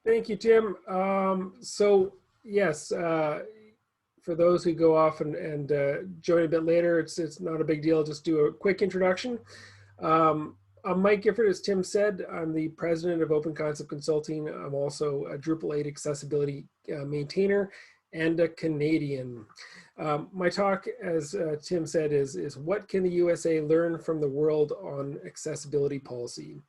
Thank you, Tim. Yes, for those who go off and join a bit later, it's not a big deal. Just do a quick introduction. I'm Mike Gifford, as Tim said. I'm the president of Open Concept Consulting. I'm also a Drupal 8 accessibility maintainer and a Canadian. My talk, as Tim said, is what can the USA learn from the world on accessibility policy?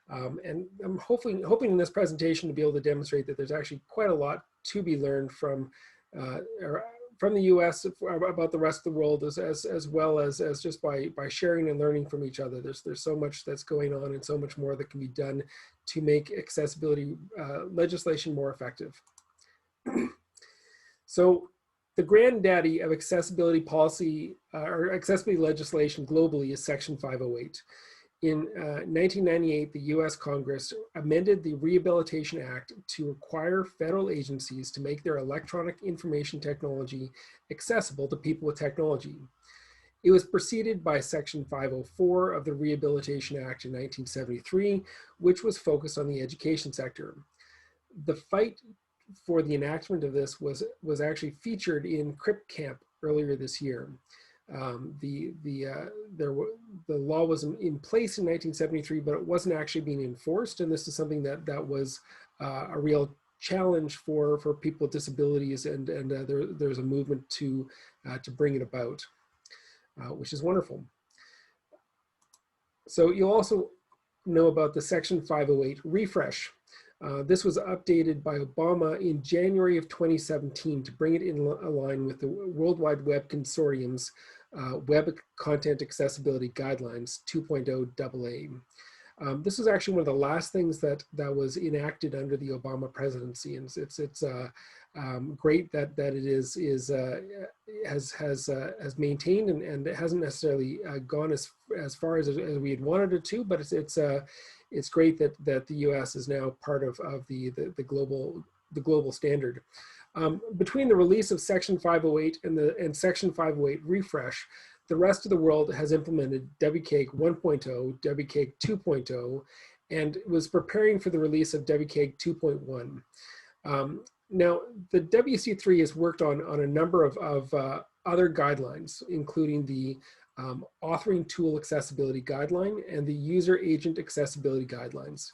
And I'm hoping in this presentation to be able to demonstrate that there's actually quite a lot to be learned from the US about the rest of the world, as well as just by sharing and learning from each other. There's so much that's going on and so much more that can be done to make accessibility legislation more effective. So the granddaddy of accessibility policy or accessibility legislation globally is Section 508. In 1998, the US Congress amended the Rehabilitation Act to require federal agencies to make their electronic information technology accessible to people with technology. It was preceded by Section 504 of the Rehabilitation Act in 1973, which was focused on the education sector. The fight for the enactment of this was actually featured in Crip Camp earlier this year. The law was in place in 1973, but it wasn't actually being enforced, and this is something that was a real challenge for people with disabilities, and there's a movement to bring it about, which is wonderful. So you'll also know about the Section 508 refresh. This was updated by Obama in January of 2017 to bring it in line with the World Wide Web Consortium's Web Content Accessibility Guidelines 2.0 AA. This was actually one of the last things that was enacted under the Obama presidency, and it's great that it has maintained and it hasn't necessarily gone as far as we had wanted it to, but it's great that the U.S. is now part of the global standard. Between the release of Section 508 and Section 508 refresh, the rest of the world has implemented WCAG 1.0, WCAG 2.0, and was preparing for the release of WCAG 2.1. Now, the WC3 has worked on a number of other guidelines, including the Authoring Tool Accessibility Guideline and the User Agent Accessibility Guidelines.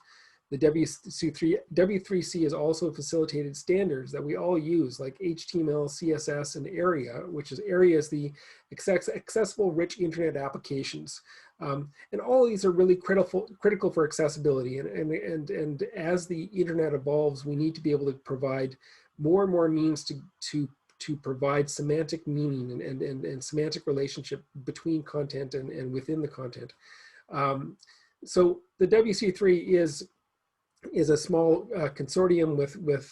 The W3C has also facilitated standards that we all use, like HTML, CSS, and ARIA, which is ARIA is the Accessible Rich Internet Applications. And all of these are really critical for accessibility. And as the internet evolves, we need to be able to provide more and more means to provide semantic meaning and semantic relationship between content and within the content. So the WC3 is a small consortium with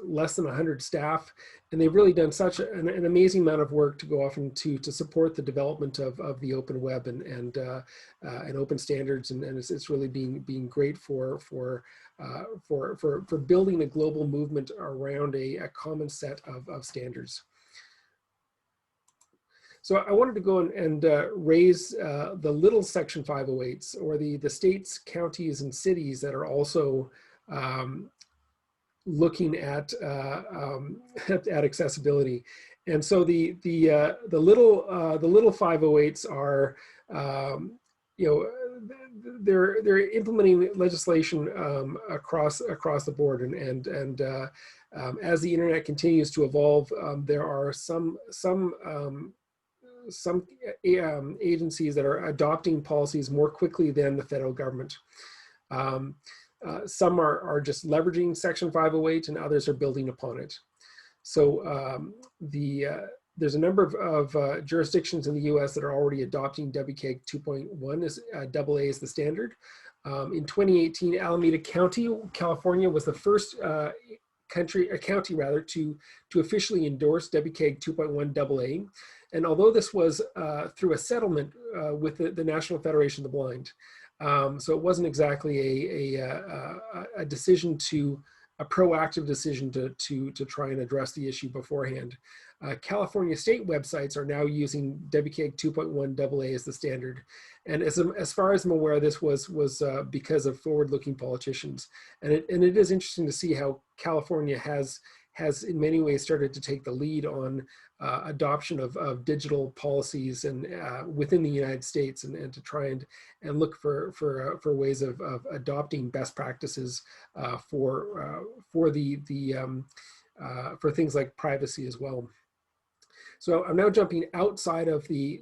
less than 100 staff, and they've really done such an amazing amount of work to go off and to support the development of the open web and open standards, and it's really being great for building a global movement around a common set of standards. So I wanted to go and raise the little Section 508s, or the states, counties, and cities that are also looking at accessibility. And so the little 508s are, they're implementing legislation across the board, and as the internet continues to evolve, there are some agencies that are adopting policies more quickly than the federal government. Some are just leveraging Section 508, and others are building upon it. So there's a number of jurisdictions in the US that are already adopting WCAG 2.1 as AA as the standard. In 2018, Alameda County, California was the first county to officially endorse WCAG 2.1 AA. And although this was through a settlement with the National Federation of the Blind, so it wasn't exactly a decision a proactive decision to try and address the issue beforehand. California state websites are now using WCAG 2.1 AA as the standard. And as far as I'm aware, this was because of forward-looking politicians. And it is interesting to see how California has in many ways started to take the lead on adoption of digital policies and within the United States, and to try and look for ways of adopting best practices for things like privacy as well. So I'm now jumping outside of the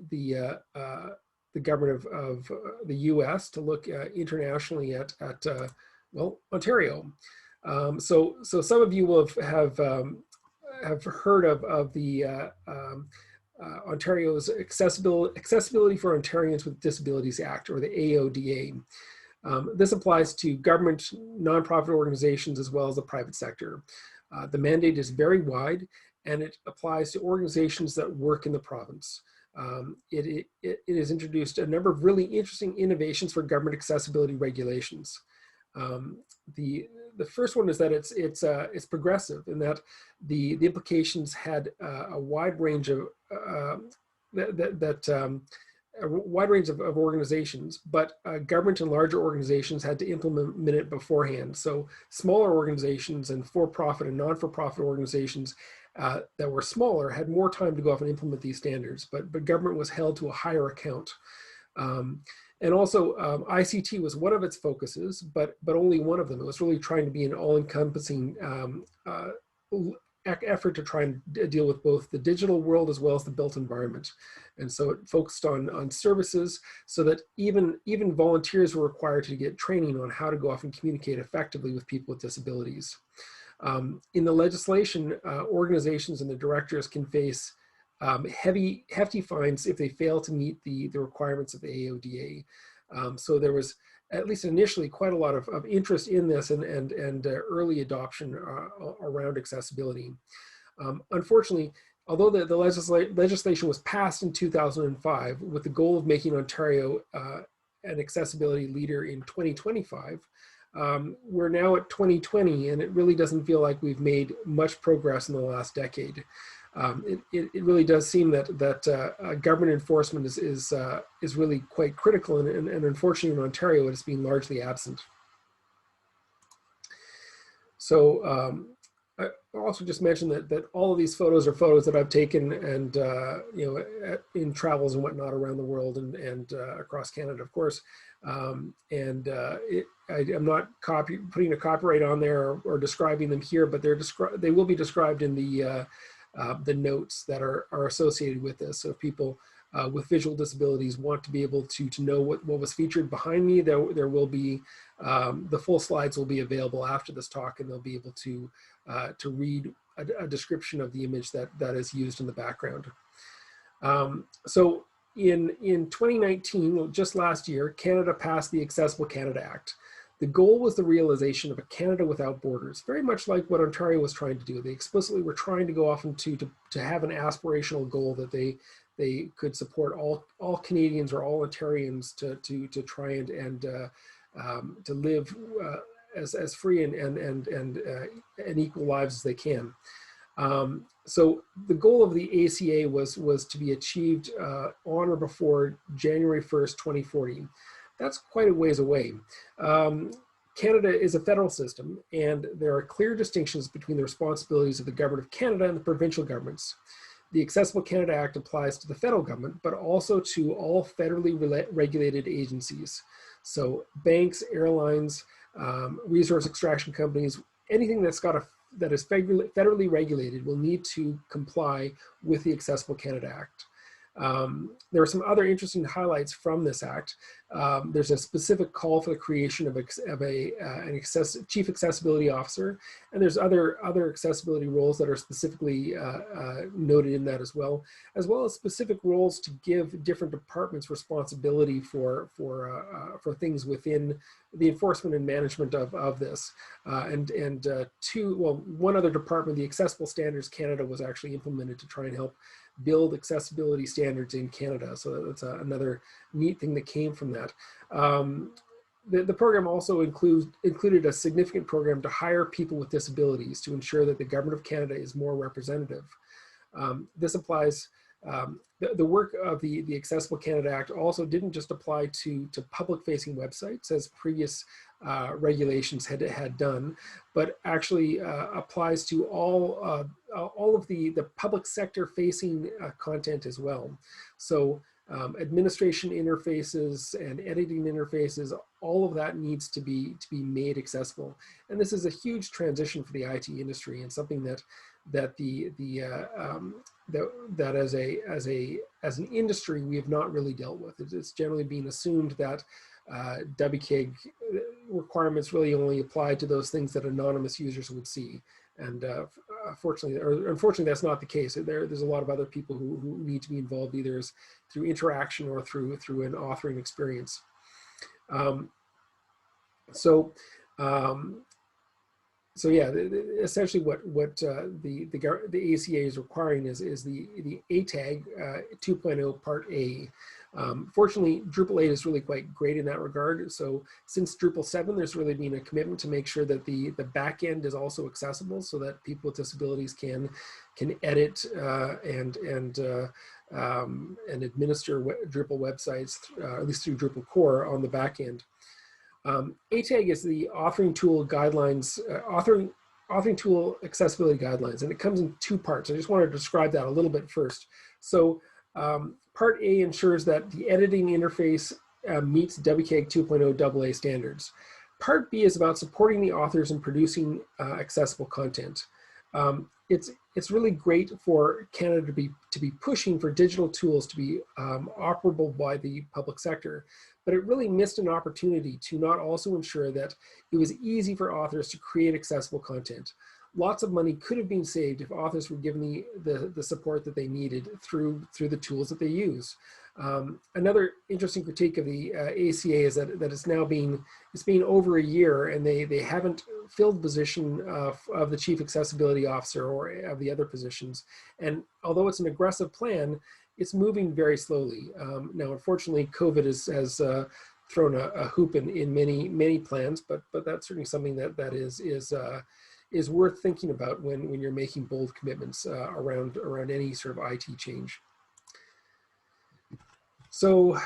government of the U.S. to look internationally at well, Ontario. So some of you will have heard of the Ontario's Accessibility for Ontarians with Disabilities Act, or the AODA. This applies to government, nonprofit organizations, as well as the private sector. The mandate is very wide, and it applies to organizations that work in the province. It has introduced a number of really interesting innovations for government accessibility regulations. The first one is that it's progressive, in that the implications had a wide range of a wide range of organizations, but government and larger organizations had to implement it beforehand. So smaller organizations and for-profit and non-for-profit organizations that were smaller had more time to go off and implement these standards, but government was held to a higher account. And also ICT was one of its focuses, but only one of them. It was really trying to be an all-encompassing effort to try and deal with both the digital world as well as the built environment. And so it focused on services, so that even volunteers were required to get training on how to go off and communicate effectively with people with disabilities. In the legislation, organizations and the directors can face hefty fines if they fail to meet the requirements of the AODA. So there was, at least initially, quite a lot of interest in this and early adoption around accessibility. Unfortunately, although the legislation was passed in 2005 with the goal of making Ontario an accessibility leader in 2025, we're now at 2020, and it really doesn't feel like we've made much progress in the last decade. It really does seem that government enforcement is really quite critical, and unfortunately in Ontario it has been largely absent. So I also just mentioned that all of these photos are photos that I've taken, and in travels and whatnot around the world and across Canada, of course. I'm not putting a copyright on there or describing them here, but they will be described in the notes that are associated with this. So if people with visual disabilities want to be able to know what was featured behind me, there will be, the full slides will be available after this talk, and they'll be able to read a description of the image that is used in the background. So in 2019, just last year, Canada passed the Accessible Canada Act. The goal was the realization of a Canada without borders, very much like what Ontario was trying to do. They explicitly were trying to go off and to have an aspirational goal that they could support all Canadians or all Ontarians to try and to live as free and equal lives as they can. So the goal of the ACA was to be achieved on or before January 1st, 2040. That's quite a ways away. Canada is a federal system, and there are clear distinctions between the responsibilities of the Government of Canada and the provincial governments. The Accessible Canada Act applies to the federal government, but also to all federally regulated agencies. So banks, airlines, resource extraction companies, anything that is federally regulated will need to comply with the Accessible Canada Act. There are some other interesting highlights from this act. There's a specific call for the creation of an chief accessibility officer, and there's other accessibility roles that are specifically noted in that as well as specific roles to give different departments responsibility for things within the enforcement and management of this. One other department, the Accessible Standards Canada, was actually implemented to try and help build accessibility standards in Canada. So that's another neat thing that came from that. The program also included a significant program to hire people with disabilities to ensure that the Government of Canada is more representative. This applies, the work of the Accessible Canada Act also didn't just apply to public-facing websites, as previous regulations had done, but actually applies to all of the public sector-facing content as well. So administration interfaces and editing interfaces, all of that needs to be made accessible. And this is a huge transition for the IT industry, and something that as an industry we have not really dealt with. It's generally been assumed that WCAG requirements really only apply to those things that anonymous users would see. And unfortunately, that's not the case. There's a lot of other people who need to be involved, either through interaction or through an authoring experience. So yeah, essentially what the ACA is requiring is the ATAG 2.0 Part A. Fortunately, Drupal 8 is really quite great in that regard. So since Drupal 7, there's really been a commitment to make sure that the back end is also accessible, so that people with disabilities can edit and administer Drupal websites, at least through Drupal core on the back end. ATAG is the authoring tool guidelines, authoring tool accessibility guidelines, and it comes in two parts. I just wanted to describe that a little bit first. So Part A ensures that the editing interface meets WCAG 2.0 AA standards. Part B is about supporting the authors in producing accessible content. It's really great for Canada to be pushing for digital tools to be operable by the public sector, but it really missed an opportunity to not also ensure that it was easy for authors to create accessible content. Lots of money could have been saved if authors were given the support that they needed through the tools that they use. Another interesting critique of the ACA is that it's now been over a year, and they haven't filled the position of the Chief Accessibility Officer or of the other positions. And although it's an aggressive plan, it's moving very slowly. Now, unfortunately, COVID has thrown a hoop in many plans, but that's certainly something that is worth thinking about when you're making bold commitments around any sort of IT change. So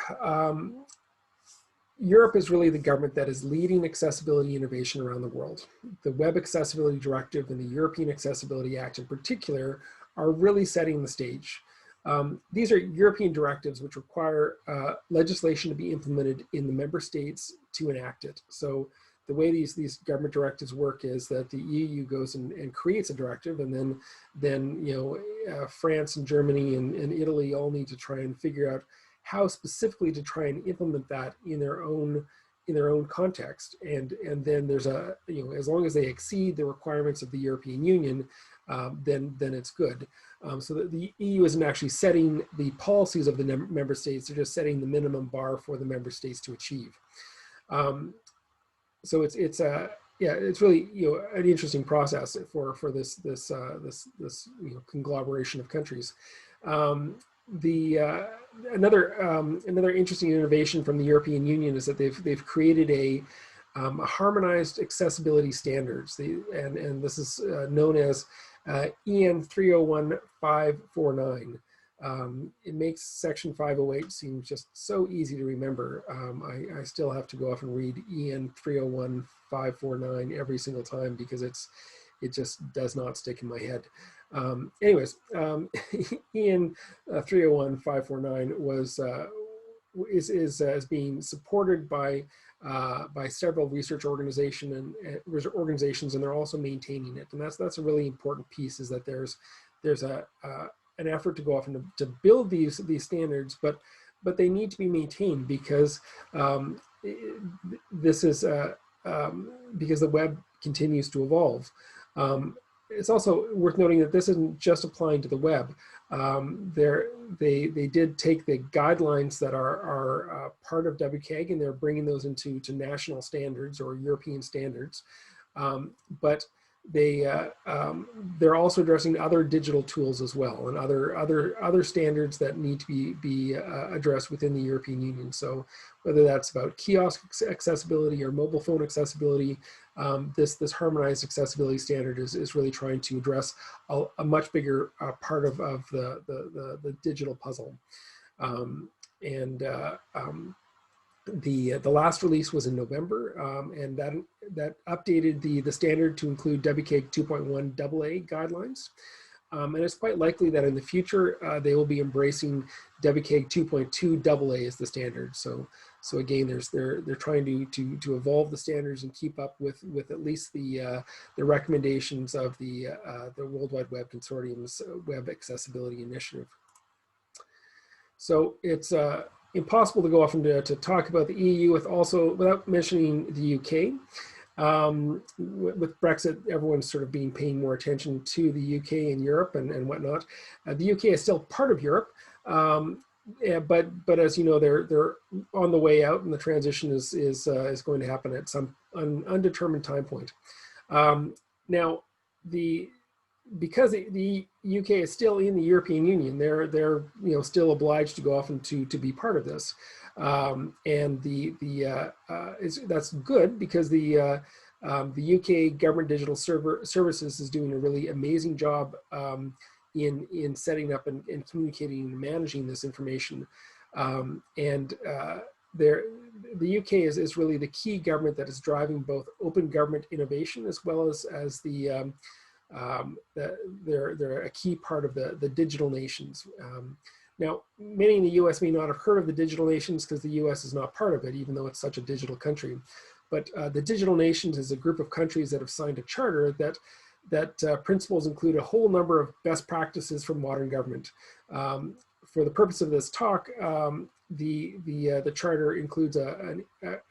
Europe is really the government that is leading accessibility innovation around the world. The Web Accessibility Directive and the European Accessibility Act in particular are really setting the stage. These are European directives which require legislation to be implemented in the member states to enact it. So the way these government directives work is that the EU goes and creates a directive, and then France and Germany and Italy all need to try and figure out how specifically to try and implement that in their own context. And then there's as long as they exceed the requirements of the European Union, then it's good. So that the EU isn't actually setting the policies of the member states; they're just setting the minimum bar for the member states to achieve. So it's really an interesting process for this conglomeration of countries. Another interesting innovation from the European Union is that they've created a harmonized accessibility standards, and this is known as EN 301549. It makes Section 508 seem just so easy to remember. I still have to go off and read EN 301549 every single time because it just does not stick in my head. Anyways, EN 301549 is being supported by several research organizations, and they're also maintaining it. And that's a really important piece, is that there's an effort to go off and to build these standards, but they need to be maintained because this is because the web continues to evolve. It's also worth noting that this isn't just applying to the web. They did take the guidelines that are part of WCAG, and they're bringing those into national standards or European standards. But they're also addressing other digital tools as well, and other standards that need to be addressed within the European Union. So whether that's about kiosk accessibility or mobile phone accessibility, this harmonized accessibility standard is really trying to address a much bigger part of the digital puzzle. The last release was in November, and that updated the standard to include WCAG 2.1 AA guidelines. And it's quite likely that in the future they will be embracing WCAG 2.2 AA as the standard. So again, they're trying to evolve the standards and keep up with at least the recommendations of the World Wide Web Consortium's Web Accessibility Initiative. So it's impossible to go off and to talk about the EU without mentioning the UK. With Brexit, everyone's sort of paying more attention to the UK and Europe and whatnot. The UK is still part of Europe, but as you know, they're on the way out, and the transition is going to happen at some undetermined time point. Now, because the UK is still in the European Union, they're still obliged to go off and to be part of this, and that's good, because the UK Government Digital Services is doing a really amazing job in setting up and communicating and managing this information, the UK is really the key government that is driving both open government innovation as well as they're a key part of the digital nations. Now, many in the US may not have heard of the digital nations because the US is not part of it, even though it's such a digital country. But the digital nations is a group of countries that have signed a charter that principles include a whole number of best practices for modern government. For the purpose of this talk, the charter includes a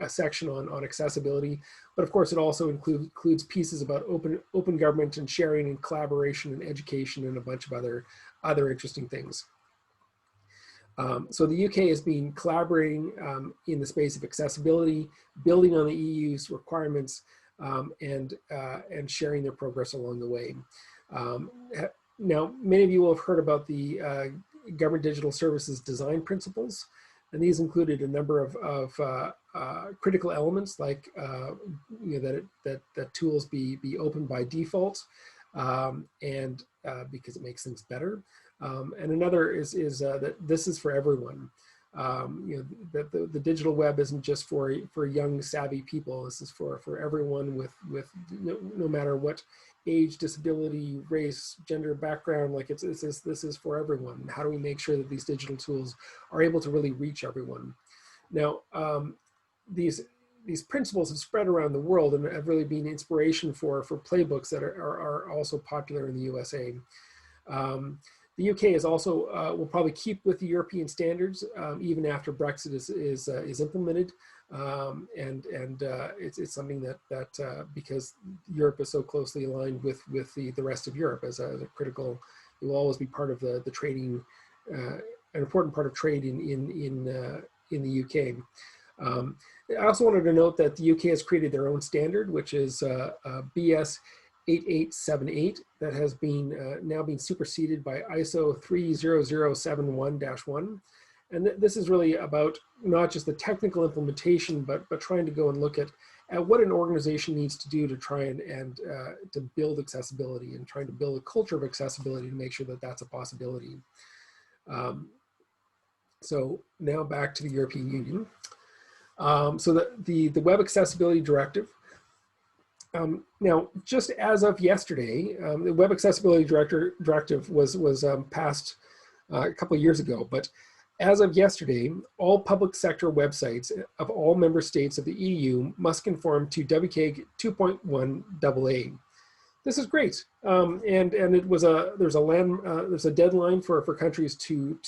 section on accessibility, but of course it also includes pieces about open government and sharing and collaboration and education and a bunch of other interesting things. So the UK has been collaborating in the space of accessibility, building on the EU's requirements, and sharing their progress along the way. Now, many of you will have heard about the Government Digital Services design principles, and these included a number of critical elements, like that tools be open by default, and because it makes things better. And another is that this is for everyone. That the digital web isn't just for young, savvy people. This is for everyone with no matter what age, disability, race, gender, background. Like this is for everyone. How do we make sure that these digital tools are able to really reach everyone? Now, these principles have spread around the world and have really been inspiration for playbooks that are also popular in the USA. The UK is also will probably keep with the European standards even after Brexit is implemented, and it's something that because Europe is so closely aligned with the rest of Europe as a critical, it will always be part of the trading, an important part of trade in the UK. I also wanted to note that the UK has created their own standard, which is BS 8878, that has been now being superseded by ISO 30071-1. And this is really about not just the technical implementation, but trying to go and look at what an organization needs to do to try and to build accessibility, and trying to build a culture of accessibility to make sure that that's a possibility. So now back to the European Union. So the Web Accessibility Directive. Now, just as of yesterday, the Web Accessibility Directive was passed a couple of years ago, but as of yesterday, all public sector websites of all member states of the EU must conform to WCAG 2.1 AA. This is great, and it was there's a deadline for countries to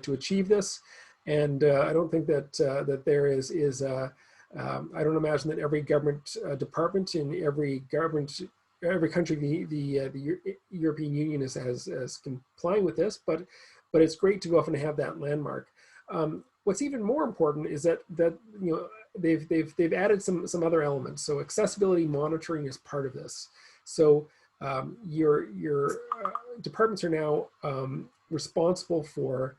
achieve this, and I don't think that there is I don't imagine that every government department in every country the European Union is complying with this, but it's great to go off and have that landmark. What's even more important is that they've added some other elements. So accessibility monitoring is part of this. So your departments are now responsible for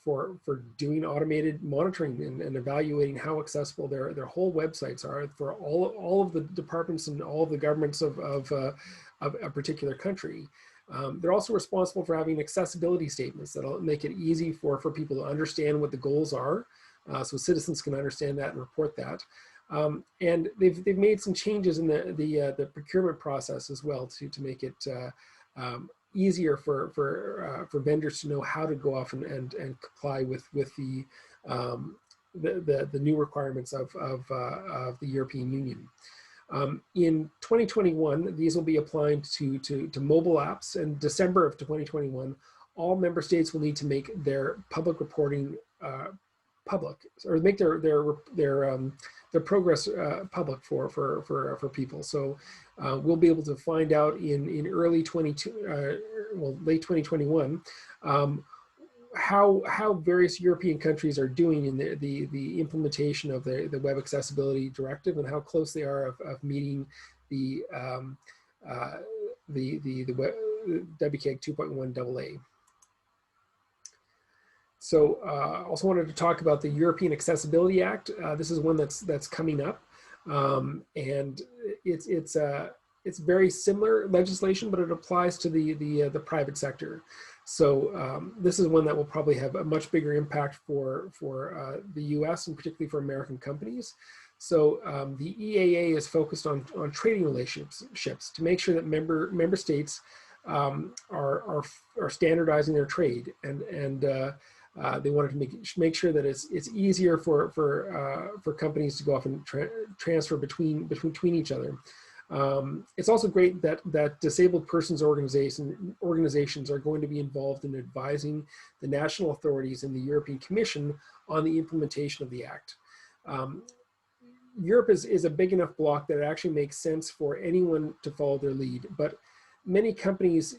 for doing automated monitoring and evaluating how accessible their whole websites are for all of the departments and all of the governments of a particular country. They're also responsible for having accessibility statements that'll make it easy for people to understand what the goals are, so citizens can understand that and report that. And they've made some changes in the procurement process as well to make it easier for vendors to know how to go off and comply with the new requirements of the European Union. In 2021, these will be applying to mobile apps. In December of 2021, all member states will need to make their public reporting public, or make their progress public for people. So we'll be able to find out in early late 2021 how various European countries are doing in the implementation of the Web Accessibility Directive and how close they are of meeting the WCAG 2.1 AA. So also wanted to talk about the European Accessibility Act. This is one that's coming up, and it's very similar legislation, but it applies to the private sector. So this is one that will probably have a much bigger impact for the US and particularly for American companies. So the EAA is focused on trading relationships to make sure that member states are standardizing their trade, and they wanted to make sure that it's easier for companies to go off and transfer between each other. It's also great that disabled persons organizations are going to be involved in advising the national authorities and the European Commission on the implementation of the Act. Europe is a big enough block that it actually makes sense for anyone to follow their lead, but many companies,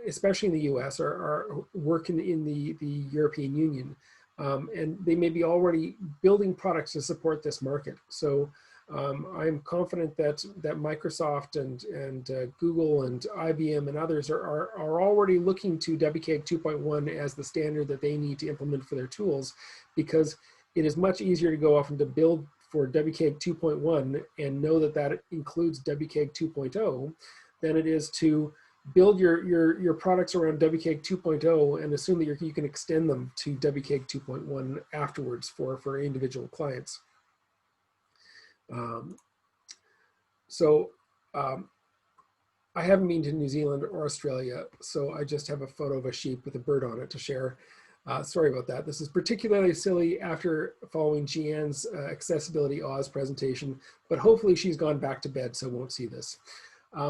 especially in the US, are working in the European Union, and they may be already building products to support this market. So I'm confident that Microsoft and Google and IBM and others are already looking to WCAG 2.1 as the standard that they need to implement for their tools, because it is much easier to go off and to build for WCAG 2.1 and know that includes WCAG 2.0 than it is to build your products around WCAG 2.0 and assume that you can extend them to WCAG 2.1 afterwards for individual clients. I haven't been to New Zealand or Australia, so I just have a photo of a sheep with a bird on it to share. Sorry about that. This is particularly silly after following Jeanne's Accessibility Oz presentation, but hopefully she's gone back to bed, so won't see this.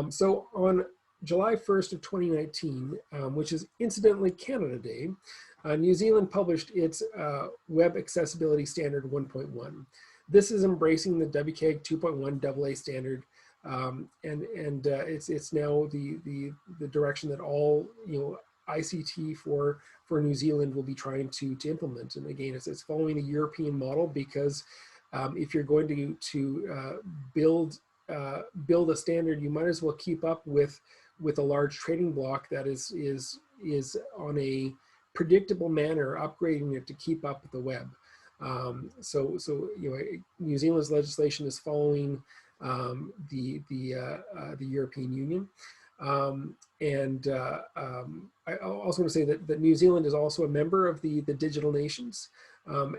So on July 1st of 2019, which is incidentally Canada Day, New Zealand published its Web Accessibility Standard 1.1. This is embracing the WCAG 2.1 AA standard, and it's now the direction that all ICT for New Zealand will be trying to implement. And again, it's following the European model, because if you're going to build a standard, you might as well keep up with a large trading block that is on a predictable manner, upgrading it to keep up with the web. So New Zealand's legislation is following the European Union. I also want to say that New Zealand is also a member of the digital nations,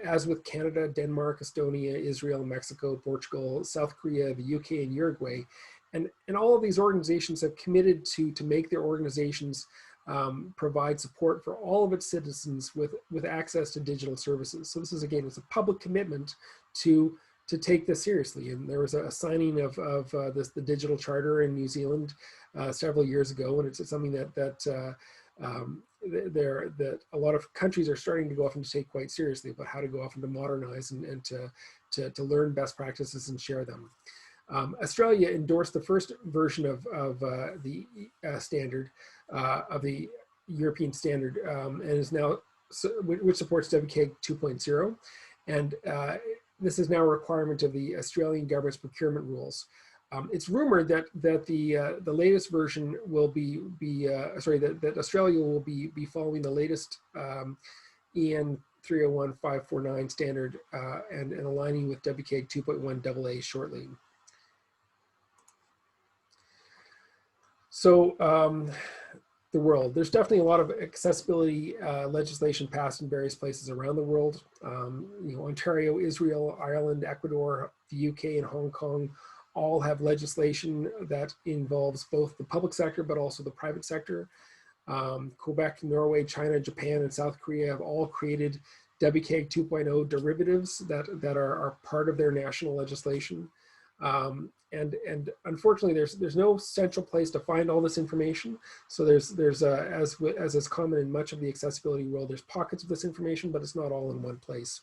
as with Canada, Denmark, Estonia, Israel, Mexico, Portugal, South Korea, the UK, and Uruguay. And all of these organizations have committed to make their organizations provide support for all of its citizens with access to digital services. So this is, again, it's a public commitment to take this seriously. And there was a signing of the digital charter in New Zealand several years ago, and it's something that a lot of countries are starting to go off and to take quite seriously about how to go off and to modernize and to learn best practices and share them. Australia endorsed the first version of the standard, of the European standard, and is now, which supports WCAG 2.0. And this is now a requirement of the Australian government's procurement rules. It's rumored that the latest version will that Australia will be following the latest EN 301549 standard and aligning with WCAG 2.1 AA shortly. So the world, there's definitely a lot of accessibility legislation passed in various places around the world. Ontario, Israel, Ireland, Ecuador, the UK, and Hong Kong all have legislation that involves both the public sector but also the private sector. Quebec, Norway, China, Japan, and South Korea have all created WCAG 2.0 derivatives that are part of their national legislation. And unfortunately, there's no central place to find all this information. So there's as is common in much of the accessibility world, there's pockets of this information, but it's not all in one place.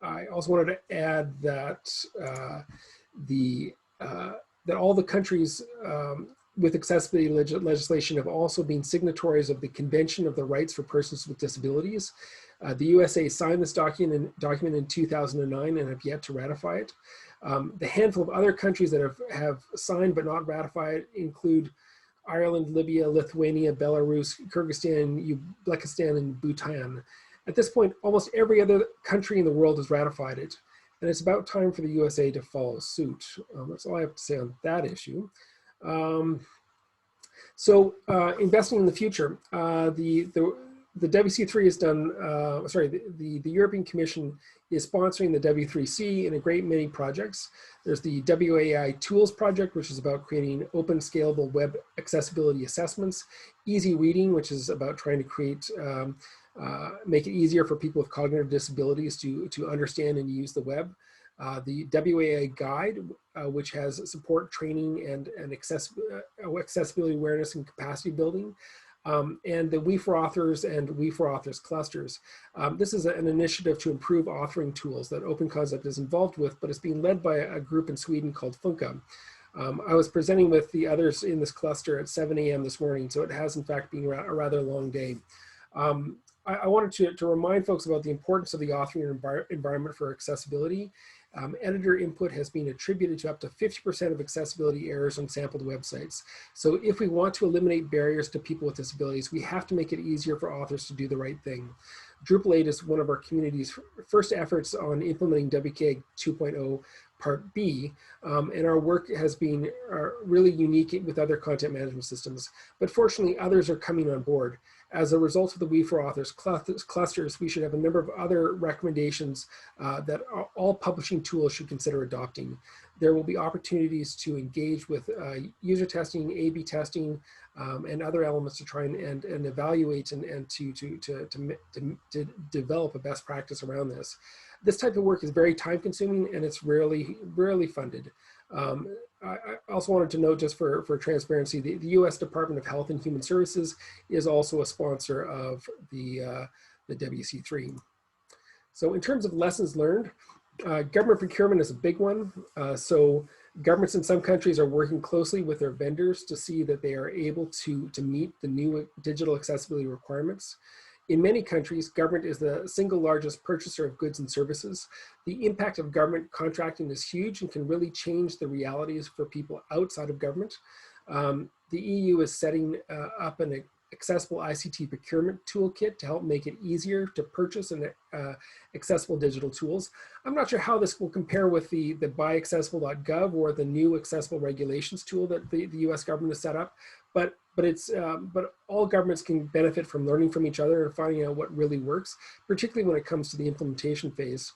I also wanted to add that that all the countries with accessibility legislation have also been signatories of the Convention of the Rights for Persons with Disabilities. The USA signed this document in 2009 and have yet to ratify it. The handful of other countries that have signed but not ratified include Ireland, Libya, Lithuania, Belarus, Kyrgyzstan, Uzbekistan, and Bhutan. At this point, almost every other country in the world has ratified it, and it's about time for the USA to follow suit. That's all I have to say on that issue. Investing in the future, the WC3 has done, the European Commission is sponsoring the W3C in a great many projects. There's the WAI Tools project, which is about creating open scalable web accessibility assessments. Easy Reading, which is about trying to create, make it easier for people with cognitive disabilities to understand and use the web. The WAI Guide, which has support training and accessibility awareness and capacity building. And the We4Authors and We4Authors clusters. This is an initiative to improve authoring tools that Open Concept is involved with, but it's being led by a group in Sweden called Funka. I was presenting with the others in this cluster at 7 a.m. this morning, so it has in fact been a rather long day. I wanted to remind folks about the importance of the authoring environment for accessibility. Editor input has been attributed to up to 50% of accessibility errors on sampled websites. So if we want to eliminate barriers to people with disabilities, we have to make it easier for authors to do the right thing. Drupal 8 is one of our community's first efforts on implementing WCAG 2.0 Part B, and our work has been really unique with other content management systems. But fortunately, others are coming on board. As a result of the We4Authors clusters, we should have a number of other recommendations that all publishing tools should consider adopting. There will be opportunities to engage with user testing, A/B testing, and other elements to try and evaluate and to develop a best practice around this. This type of work is very time consuming and it's rarely funded. I also wanted to note, just for transparency, the U.S. Department of Health and Human Services is also a sponsor of the WC3. So in terms of lessons learned, government procurement is a big one. So governments in some countries are working closely with their vendors to see that they are able to meet the new digital accessibility requirements. In many countries, government is the single largest purchaser of goods and services. The impact of government contracting is huge and can really change the realities for people outside of government. The EU is setting up an accessible ICT procurement toolkit to help make it easier to purchase and accessible digital tools. I'm not sure how this will compare with the buyaccessible.gov or the new accessible regulations tool that the US government has set up, but all governments can benefit from learning from each other and finding out what really works, particularly when it comes to the implementation phase.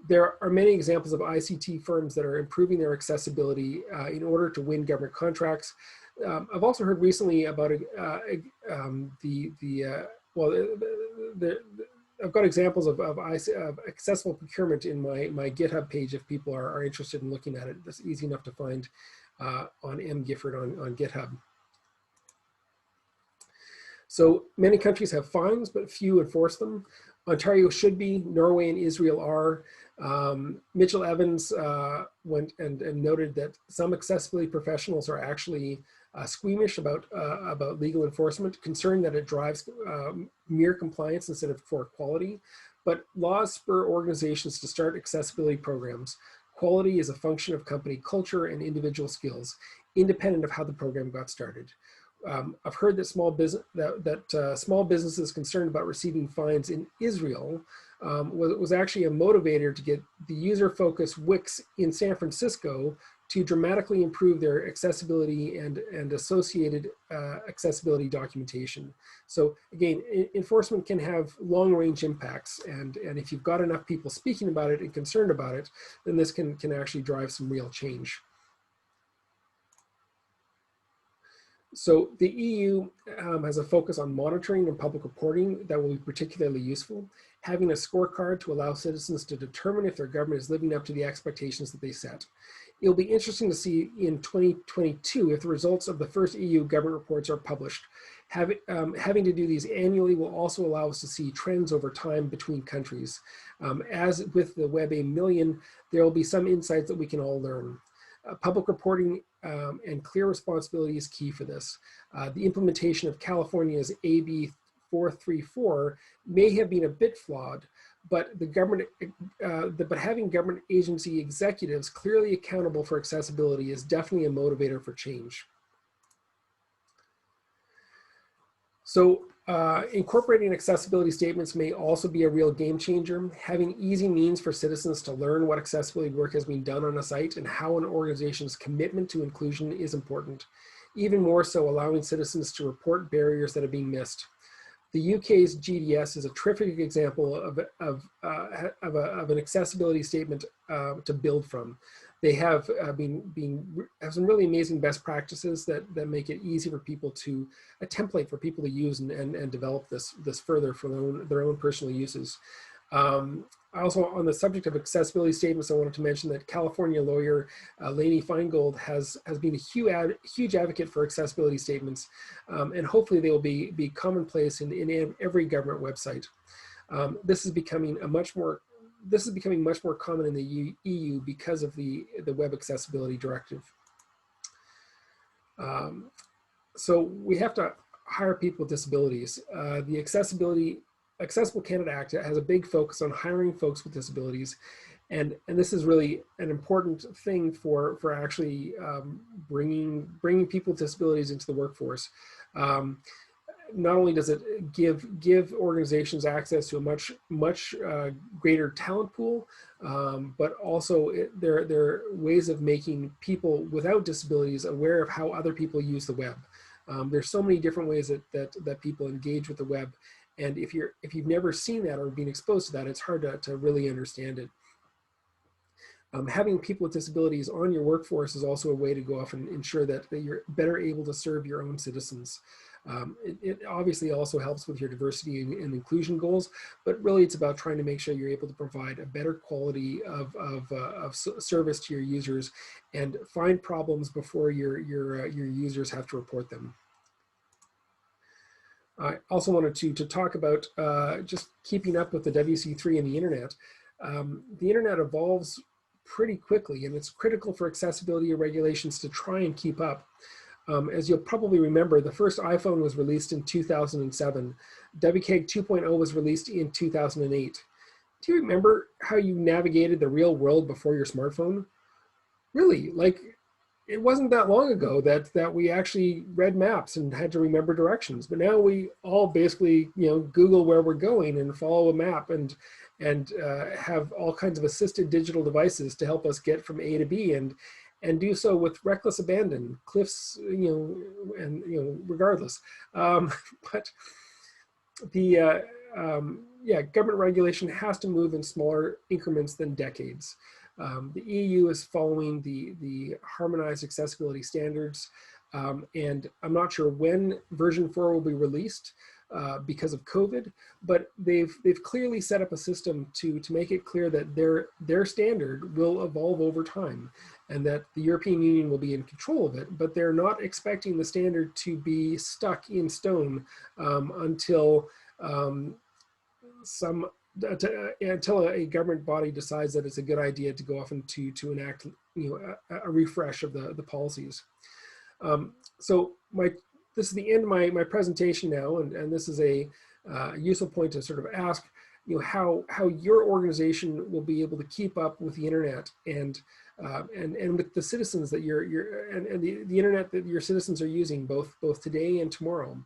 There are many examples of ICT firms that are improving their accessibility in order to win government contracts. I've also heard recently about I've got examples of accessible procurement in my GitHub page if people are interested in looking at it. That's easy enough to find on mgifford on GitHub. So many countries have fines, but few enforce them. Ontario should be, Norway and Israel are. Mitchell Evans went and noted that some accessibility professionals are actually squeamish about legal enforcement, concerned that it drives mere compliance instead of for quality. But laws spur organizations to start accessibility programs. Quality is a function of company culture and individual skills, independent of how the program got started. I've heard that small businesses concerned about receiving fines in Israel was actually a motivator to get the user-focused Wix in San Francisco to dramatically improve their accessibility and associated accessibility documentation. So again, enforcement can have long-range impacts, and if you've got enough people speaking about it and concerned about it, then this can actually drive some real change. So the EU has a focus on monitoring and public reporting that will be particularly useful. Having a scorecard to allow citizens to determine if their government is living up to the expectations that they set. It'll be interesting to see in 2022 if the results of the first EU government reports are published. Having to do these annually will also allow us to see trends over time between countries. As with the Web A Million, there will be some insights that we can all learn. Public reporting and clear responsibility is key for this. The implementation of California's AB 434 may have been a bit flawed, but having government agency executives clearly accountable for accessibility is definitely a motivator for change. So incorporating accessibility statements may also be a real game changer. Having easy means for citizens to learn what accessibility work has been done on a site and how an organization's commitment to inclusion is important. Even more so, allowing citizens to report barriers that are being missed. The UK's GDS is a terrific example of an accessibility statement to build from. They have have some really amazing best practices that make it easy for people to, a template for people to use and develop this further for their own personal uses. Also, on the subject of accessibility statements, I wanted to mention that California lawyer Lainey Feingold has been a huge advocate for accessibility statements, and hopefully they will be commonplace in every government website. This is becoming much more common in the EU because of the Web Accessibility Directive. So we have to hire people with disabilities. The Accessible Canada Act has a big focus on hiring folks with disabilities, and this is really an important thing for actually bringing people with disabilities into the workforce. Not only does it give organizations access to a much greater talent pool, but also there are ways of making people without disabilities aware of how other people use the web. There's so many different ways that people engage with the web, and if you've never seen that or been exposed to that, it's hard to really understand it. Having people with disabilities on your workforce is also a way to go off and ensure that you're better able to serve your own citizens. It obviously also helps with your diversity and inclusion goals, but really it's about trying to make sure you're able to provide a better quality of service to your users and find problems before your users have to report them. I also wanted to talk about just keeping up with the W3C and the internet. The internet evolves pretty quickly, and it's critical for accessibility regulations to try and keep up. As you'll probably remember, the first iPhone was released in 2007. WCAG 2.0 was released in 2008. Do you remember how you navigated the real world before your smartphone? Really, like, it wasn't that long ago that we actually read maps and had to remember directions, but now we all basically, Google where we're going and follow a map and have all kinds of assisted digital devices to help us get from A to B and do so with reckless abandon, cliffs, regardless. But the government regulation has to move in smaller increments than decades. The EU is following the harmonized accessibility standards, and I'm not sure when version 4 will be released because of COVID, but they've clearly set up a system to make it clear that their standard will evolve over time, and that the European Union will be in control of it, but they're not expecting the standard to be stuck in stone until until a government body decides that it's a good idea to go off and to enact a refresh of the policies. So this is the end of my presentation now, and this is a useful point to sort of ask how your organization will be able to keep up with the internet and and with the citizens that and the internet that your citizens are using both today and tomorrow.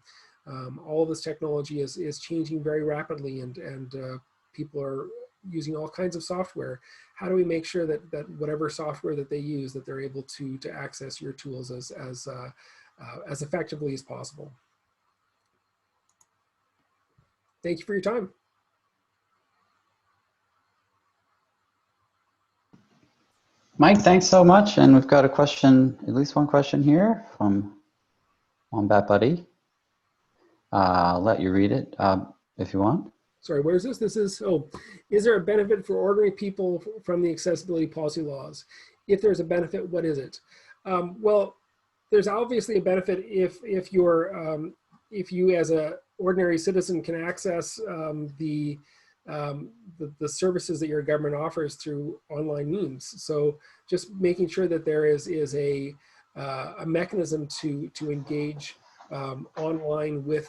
All of this technology is changing very rapidly, and people are using all kinds of software. How do we make sure that whatever software that they use, that they're able to access your tools as effectively as possible? Thank you for your time. Mike, thanks so much. And we've got a question, at least one question here from Wombat Buddy. I'll let you read it if you want. Sorry, where is this? This is, is there a benefit for ordinary people from the accessibility policy laws? If there's a benefit, what is it? Well, there's obviously a benefit if you as a ordinary citizen can access the services that your government offers through online means. So just making sure that there is a mechanism to engage online with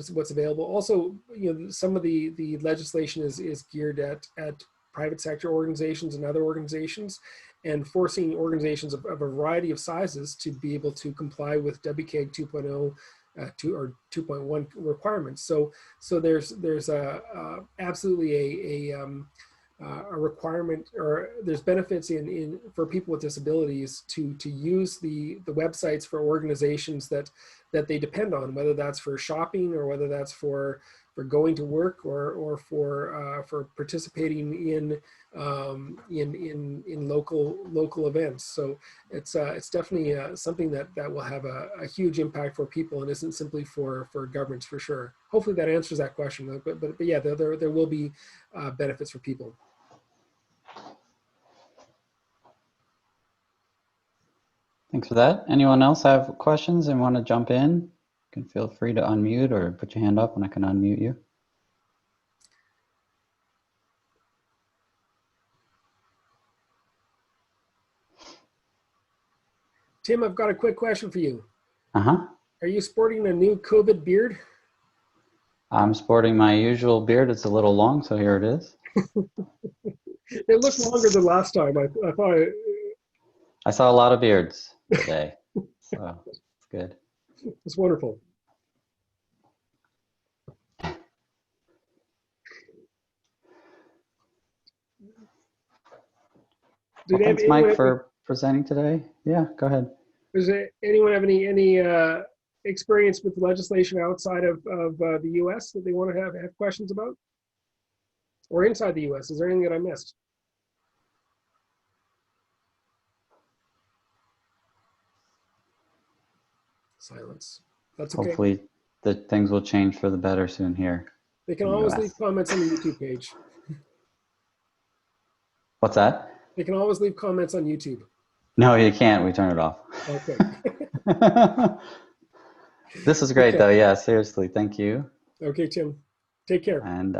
what's available. Also, some of the legislation is geared at private sector organizations and other organizations, and forcing organizations of a variety of sizes to be able to comply with WCAG 2.0 or 2.1 requirements. So there's absolutely a requirement, or there's benefits for people with disabilities to use the websites for organizations that they depend on, whether that's for shopping or whether that's for going to work or for participating in local events. So it's definitely something that will have a huge impact for people and isn't simply for governments, for sure. Hopefully that answers that question. But yeah, there will be benefits for people. Thanks for that. Anyone else have questions and want to jump in? You can feel free to unmute or put your hand up and I can unmute you. Tim, I've got a quick question for you. Uh-huh. Are you sporting a new COVID beard? I'm sporting my usual beard. It's a little long, so here it is. It looked longer than last time. I thought I saw a lot of beards today, so it's good. It's wonderful. Well, thanks, Mike, for presenting today. Yeah, go ahead. Does anyone have any experience with legislation outside of the U.S. that they want to have questions about? Or inside the U.S.? Is there anything that I missed? Silence. That's okay. Hopefully the things will change for the better soon here. They can always leave comments on the YouTube page. What's that? They can always leave comments on YouTube. No, you can't. We turn it off. Okay. This is great, though. Yeah, seriously. Thank you. Okay, Tim. Take care. And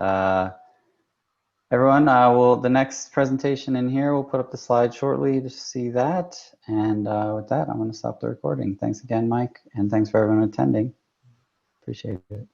everyone, the next presentation in here, we'll put up the slide shortly to see that. And with that, I'm going to stop the recording. Thanks again, Mike. And thanks for everyone attending. Appreciate it.